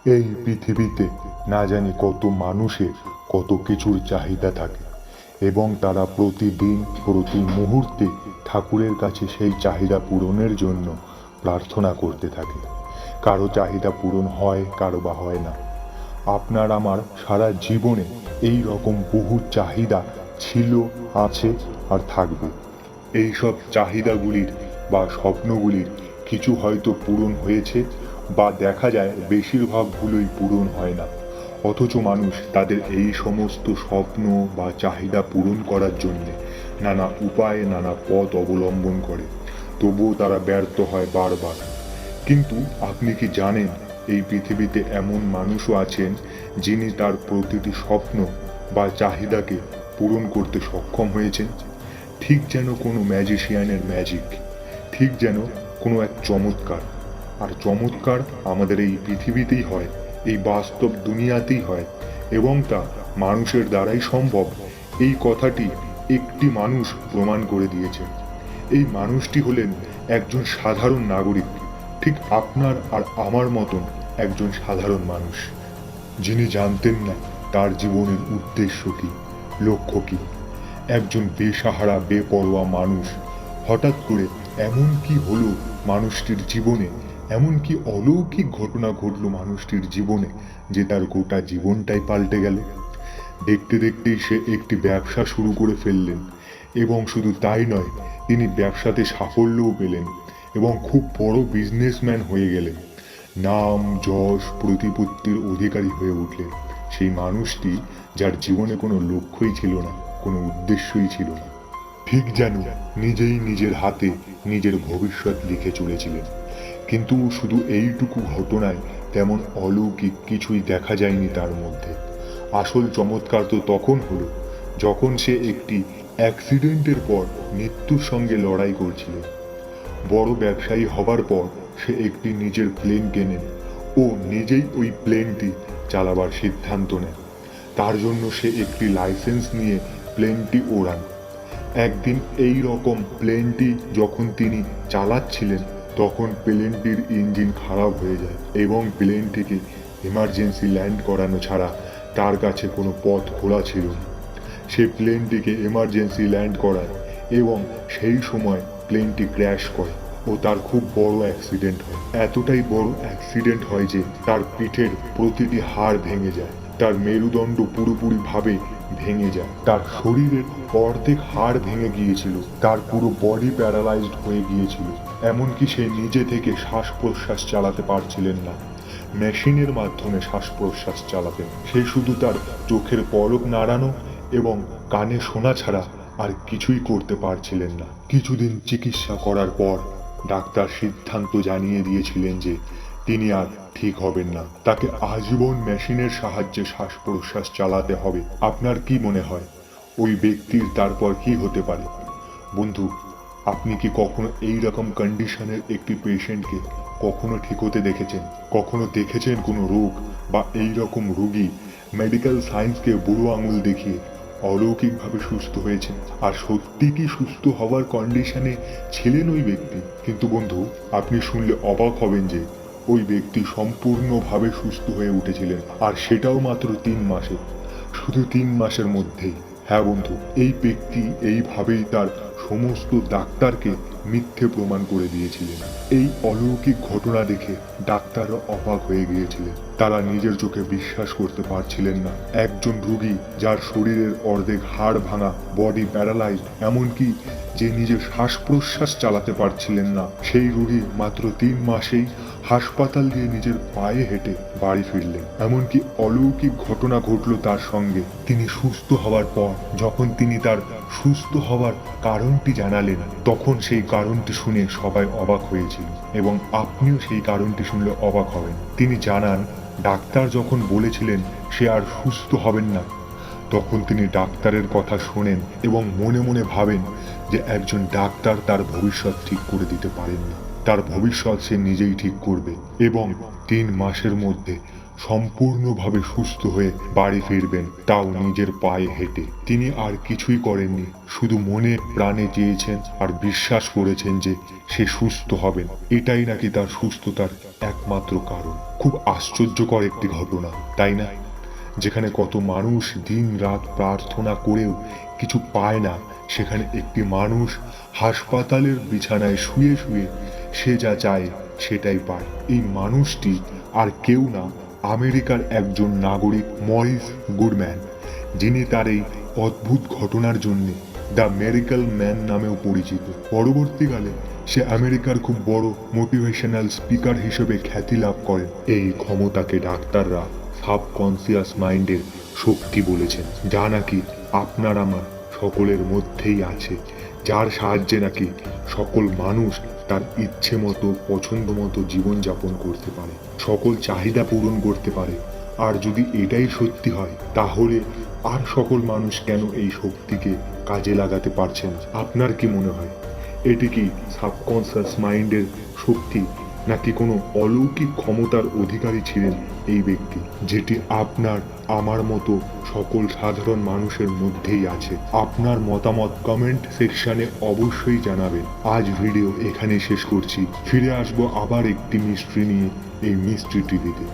এই পৃথিবীতে না জানি কত মানুষের কত কিছুর চাহিদা থাকে এবং তারা প্রতিদিন প্রতি মুহূর্তে ঠাকুরের কাছে সেই চাহিদা পূরণের জন্য প্রার্থনা করতে থাকে। কারো চাহিদা পূরণ হয়, কারো বা হয় না। আপনার আমার সারা জীবনে এই রকম বহু চাহিদা ছিল, আছে আর থাকবে। এই সব চাহিদাগুলির বা স্বপ্নগুলির কিছু হয়তো পূরণ হয়েছে, বা দেখা যায় বেশিরভাগগুলোই পূরণ হয় না। অথচ মানুষ তাদের এই সমস্ত স্বপ্ন বা চাহিদা পূরণ করার জন্য নানা উপায়ে নানা পথ অবলম্বন করে, তবুও তারা ব্যর্থ হয় বারবার। কিন্তু আপনি কি জানেন, এই পৃথিবীতে এমন মানুষও আছেন যিনি তার প্রতিটি স্বপ্ন বা চাহিদাকে পূরণ করতে সক্ষম হয়েছেন? ঠিক যেন কোনো ম্যাজিশিয়ানের ম্যাজিক, ঠিক যেন কোনো এক চমৎকার। আর চমৎকার আমাদের এই পৃথিবীতেই হয়, এই বাস্তব দুনিয়াতেই হয়, এবং তা মানুষের দ্বারাই সম্ভব। এই কথাটি একটি মানুষ প্রমাণ করে দিয়েছে। এই মানুষটি হলেন একজন সাধারণ নাগরিক, ঠিক আপনার আর আমার মতন একজন সাধারণ মানুষ, যিনি জানতেন না তার জীবনের উদ্দেশ্য কি, লক্ষ্য কি। একজন বেসাহারা বেপরোয়া মানুষ। হঠাৎ করে এমন কি হলো মানুষটির জীবনে, এমন কি অলৌকিক ঘটনা ঘটলো মানুষটির জীবনে যে তার গোটা জীবনটাই পাল্টে গেল। দেখতে দেখতেই সে একটি ব্যবসা শুরু করে ফেললেন, এবং শুধু তাই নয়, তিনি ব্যবসাতে সাফল্যও পেলেন এবং খুব বড় বিজনেসম্যান হয়ে গেলেন। নাম যশ প্রতিপত্তির অধিকারী হয়ে উঠলেন সেই মানুষটি, যার জীবনে কোনো লক্ষ্যই ছিল না, কোনো উদ্দেশ্যই ছিল না। ঠিক যেন নিজেই নিজের হাতে নিজের ভবিষ্যৎ লিখে চলেছিলেন। কিন্তু শুধু এইটুকু ঘটনায় তেমন অলৌকিক কিছুই দেখা যায়নি তার মধ্যে। আসল চমৎকার তো তখন হলো যখন সে একটি অ্যাক্সিডেন্টের পর মৃত্যুর সঙ্গে লড়াই করছিল। বড় ব্যবসায়ী হবার পর সে একটি নিজের প্লেন কেনেন ও নিজেই ওই প্লেনটি চালাবার সিদ্ধান্ত নেয়। তার জন্য সে একটি লাইসেন্স নিয়ে প্লেনটি ওড়ান। একদিন এই রকম প্লেনটি যখন তিনি চালাচ্ছিলেন, তখন প্লেনটির ইঞ্জিন খারাপ হয়ে যায় এবং প্লেনটিকে এমার্জেন্সি ল্যান্ড করানো ছাড়া তার কাছে কোনো পথ খোলা ছিল না। সে প্লেনটিকে এমার্জেন্সি ল্যান্ড করায় এবং সেই সময় প্লেনটি ক্র্যাশ করে ও তার খুব বড় অ্যাক্সিডেন্ট হয়। এতটাই বড় অ্যাক্সিডেন্ট হয় যে তার পিঠের প্রতিটি হাড় ভেঙে যায়, তার মেরুদণ্ড পুরোপুরিভাবে ভেঙে যায়, তার শরীরের অর্ধেক হাড় ভেঙে গিয়েছিল, তার পুরো বডি প্যারালাইজড হয়ে গিয়েছিল। এমনকি সে নিজে থেকে শ্বাস প্রশ্বাস চালাতে পারছিলেন না, মেশিনের মাধ্যমে শ্বাস প্রশ্বাস চালাতেন। সে শুধু তার চোখের পলক নাড়ানো এবং কানে শোনা ছাড়া আর কিছুই করতে পারছিলেন না। কিছুদিন চিকিৎসা করার পর ডাক্তার সিদ্ধান্ত জানিয়ে দিয়েছিলেন যে তিনি আর ঠিক হবেন না, তাকে আজীবন মেশিনের সাহায্যে শ্বাস প্রশ্বাস চালাতে হবে। আপনার কি মনে হয় ওই ব্যক্তির তারপর কি হতে পারে? বন্ধু, আপনি কি কখনো এই রকম কন্ডিশনের একটি পেশেন্টকে কখনো ঠিক হতে দেখেছেন? কখনো দেখেছেন কোনো রোগ বা এই রকম রোগী মেডিকেল সায়েন্সকে বুড়ো আঙুল দেখিয়ে অলৌকিকভাবে সুস্থ হয়েছেন? আর সত্যি কি সুস্থ হওয়ার কন্ডিশনে ছিলেন ওই ব্যক্তি? কিন্তু বন্ধু, আপনি শুনলে অবাক হবেন যে ওই ব্যক্তি সম্পূর্ণভাবে সুস্থ হয়ে উঠেছিলেন, আর সেটাও মাত্র 3 মাসে। শুধু 3 মাসের মধ্যেই। হ্যাঁ বন্ধু, এই ব্যক্তি এইভাবেই তার সমস্ত ডাক্তারকে মিথ্যে প্রমাণ করে দিয়েছিলেন। এই অলৌকিক ঘটনা দেখে ডাক্তাররা অবাক হয়ে গিয়েছিলেন। তারা নিজের চোখে বিশ্বাস করতে পারছিলেন না। একজন রোগী যার শরীরের অর্ধেক হাড় ভাঙা, বডি প্যারালাইজড, এমনকি যে নিজে শ্বাস প্রশ্বাস চালাতে পারছিলেন না, সেই রোগী মাত্র 3 মাসেই হাসপাতাল দিয়ে নিজের পায়ে হেঁটে বাড়ি ফিরলেন। এমনকি অলৌকিক ঘটনা ঘটল তার সঙ্গে। তিনি সুস্থ হওয়ার পর যখন তিনি তার সুস্থ হওয়ার কারণটি জানালেন, তখন সেই কারণটি শুনে সবাই অবাক হয়েছিল, এবং আপনিও সেই কারণটি শুনলে অবাক হবেন। তিনি জানান, ডাক্তার যখন বলেছিলেন সে আর সুস্থ হবেন না, তখন তিনি ডাক্তারের কথা শোনেন এবং মনে মনে ভাবেন যে একজন ডাক্তার তার ভবিষ্যৎ ঠিক করে দিতে পারেন না। তার ভবিষ্যৎ সে নিজেই ঠিক করবে এবং 3 মাসের মধ্যে সম্পূর্ণভাবে সুস্থ হয়ে বাড়ি ফিরবেন, তাও নিজের পায়ে হেঁটে। তিনি আর কিছুই করেননি, শুধু মনে প্রাণে চেয়েছেন আর বিশ্বাস করেছেন যে সে সুস্থ হবেন। এটাই নাকি তার সুস্থতার একমাত্র কারণ। খুব আশ্চর্যকর একটি ঘটনা, তাই না? যেখানে কত মানুষ দিন রাত প্রার্থনা করেও কিছু পায় না, সেখানে একটি মানুষ হাসপাতালের বিছানায় শুয়ে শুয়ে সে যা চায় সেটাই পায়। এই মানুষটি আর কেউ না, আমেরিকার একজন নাগরিক মরিস গুডম্যান, যিনি তার এই অদ্ভুত ঘটনার জন্য দ্য মেরিক্যাল ম্যান নামেও পরিচিত। পরবর্তীকালে সে আমেরিকার খুব বড় মোটিভেশনাল স্পিকার হিসেবে খ্যাতি লাভ করেন। এই ক্ষমতাকে ডাক্তাররা সাবকনসিয়াস মাইন্ডের শক্তি বলেছেন, যা নাকি আপনার আমার সকলের মধ্যেই আছে, যার সাহায্যে নাকি সকল মানুষ তার ইচ্ছে মতো পছন্দ মতো জীবনযাপন করতে পারে, সকল চাহিদা পূরণ করতে পারে। আর যদি এটাই সত্যি হয়, তাহলে আর সকল মানুষ কেন এই শক্তিকে কাজে লাগাতে পারছে না? আপনার কি মনে হয়, এটি কি সাবকনসিয়াস মাইন্ডের শক্তি, নাকি কোনো অলৌকিক ক্ষমতার অধিকারী ছিলেন এই ব্যক্তি, যেটি আপনার আমার মতো সকল সাধারণ মানুষের মধ্যেই আছে? আপনার মতামত কমেন্ট সেকশনে অবশ্যই জানাবেন। আজ ভিডিও এখানেই শেষ করছি, ফিরে আসবো আবার একটি মিস্ট্রি নিয়ে এই মিস্ট্রি টিভিতে।